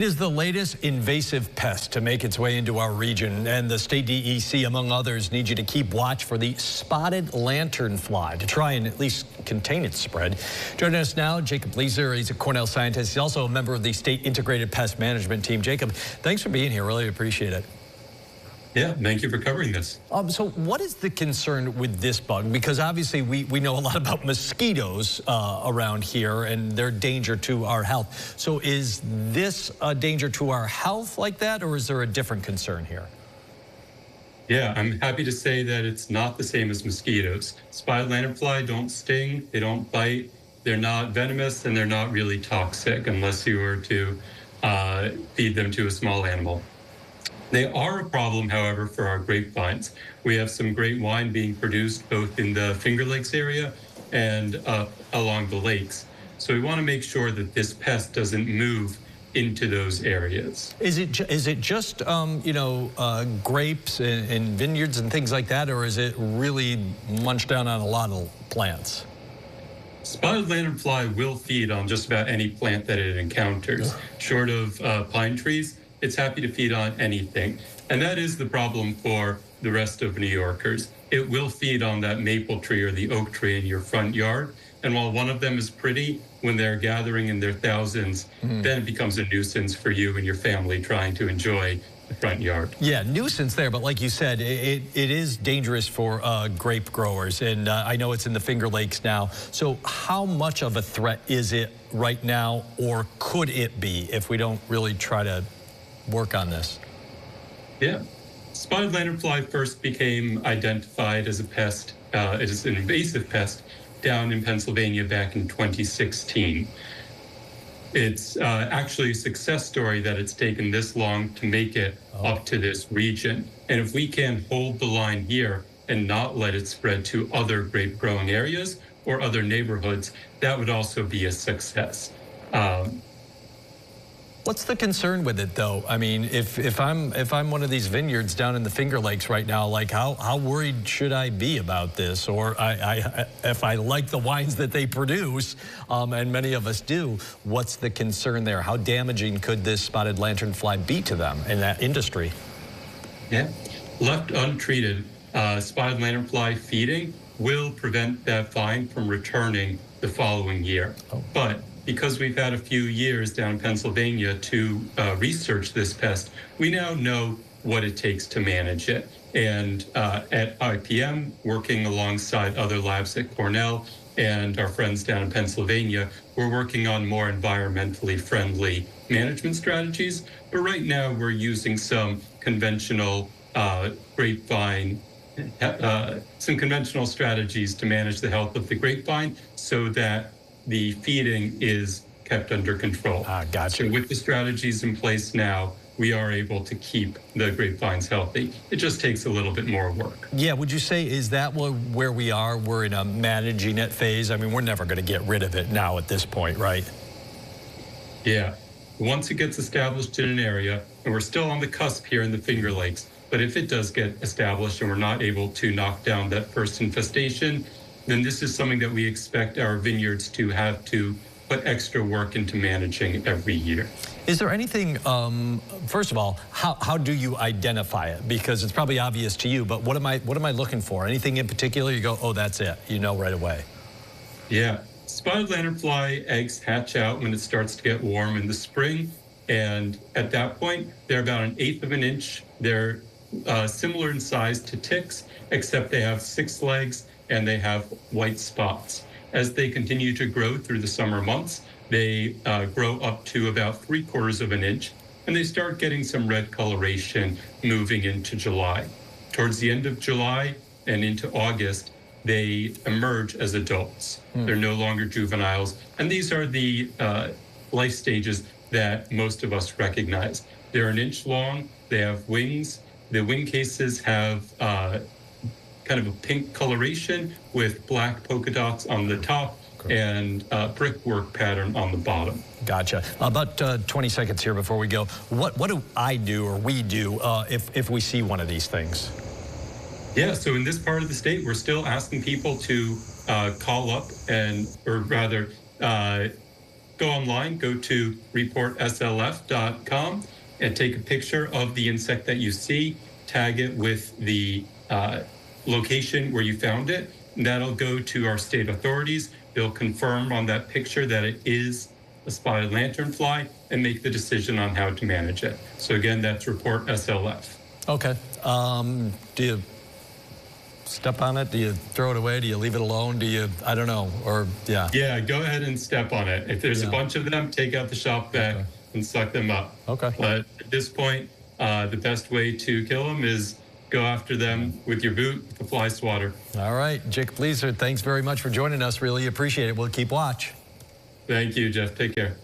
It is the latest invasive pest to make its way into our region, and the state DEC, among others, needs you to keep watch for the spotted lanternfly to try and at least contain its spread. Joining us now, Jacob Leeser. He's a Cornell scientist. He's also a member of the State Integrated Pest Management Team. Jacob, thanks for being here. Really appreciate it. Yeah, thank you for covering this. So what is the concern with this bug? Because obviously we know a lot about mosquitoes around here and their danger to our health. So is this a danger to our health like that, or is there a different concern here? Yeah, I'm happy to say that it's not the same as mosquitoes. Spotted lanternfly don't sting, they don't bite, they're not venomous, and they're not really toxic unless you were to feed them to a small animal. They are a problem, however, for our grapevines. We have some great wine being produced both in the Finger Lakes area and along the lakes. So we want to make sure that this pest doesn't move into those areas. Is it just grapes and vineyards and things like that, or is it really munched down on a lot of plants? Spotted lanternfly will feed on just about any plant that it encounters. Short of pine trees, it's happy to feed on anything. And that is the problem for the rest of New Yorkers. It will feed on that maple tree or the oak tree in your front yard. And while one of them is pretty, when they're gathering in their thousands, then it becomes a nuisance for you and your family trying to enjoy the front yard. Yeah, nuisance there, but like you said, it is dangerous for grape growers, and I know it's in the Finger Lakes now. So how much of a threat is it right now, or could it be if we don't really try to work on this? Yeah, spotted lanternfly first became identified as a pest, as an invasive pest down in Pennsylvania back in 2016. It's actually a success story that it's taken this long to make it up to this region. And if we can hold the line here and not let it spread to other grape growing areas or other neighborhoods, that would also be a success. What's the concern with it, though? I mean, if I'm one of these vineyards down in the Finger Lakes right now, like how worried should I be about this? Or if I like the wines that they produce, and many of us do, what's the concern there? How damaging could this spotted lanternfly be to them in that industry? Yeah, left untreated, spotted lanternfly feeding will prevent that vine from returning the following year. But because we've had a few years down in Pennsylvania to research this pest, we now know what it takes to manage it. And at IPM, working alongside other labs at Cornell and our friends down in Pennsylvania, we're working on more environmentally friendly management strategies. But right now, we're using some conventional grapevine some conventional strategies to manage the health of the grapevine so that the feeding is kept under control. Gotcha. So with the strategies in place now, we are able to keep the grapevines healthy. It just takes a little bit more work. Yeah, would you say, is that where we are? We're in a managing it phase? I mean, we're never going to get rid of it now at this point, right? Yeah. Once it gets established in an area, and we're still on the cusp here in the Finger Lakes, but if it does get established and we're not able to knock down that first infestation, then this is something that we expect our vineyards to have to put extra work into managing every year. Is there anything, first of all, how do you identify it? Because it's probably obvious to you, but what am I looking for? Anything in particular you go, oh, that's it, you know right away? Yeah, spotted lanternfly eggs hatch out when it starts to get warm in the spring. And at that point, they're about 1/8 of an inch. They're similar in size to ticks, except they have 6 legs and they have white spots. As they continue to grow through the summer months, they grow up to about 3/4 of an inch, and they start getting some red coloration moving into July. Towards the end of July and into August, they emerge as adults. They're no longer juveniles, and these are the life stages that most of us recognize. They're 1 inch long, they have wings. The wing cases have kind of a pink coloration with black polka dots on the top and brickwork pattern on the bottom. Gotcha. About 20 seconds here before we go. What do I do or we do if we see one of these things? Yeah, so in this part of the state, we're still asking people to call up or rather go online, go to reportslf.com and take a picture of the insect that you see, tag it with the location where you found it. And that'll go to our state authorities. They'll confirm on that picture that it is a spotted lanternfly and make the decision on how to manage it. So again, that's Report SLF. Okay. Do you step on it? Do you throw it away? Do you leave it alone? Do you, I don't know, or yeah. Yeah, go ahead and step on it. If there's a bunch of them, take out the shop vac and suck them up. Okay. But at this point, the best way to kill them is go after them with your boot, with the fly swatter. All right, Jacob Leeser, thanks very much for joining us. Really appreciate it. We'll keep watch. Thank you, Jeff. Take care.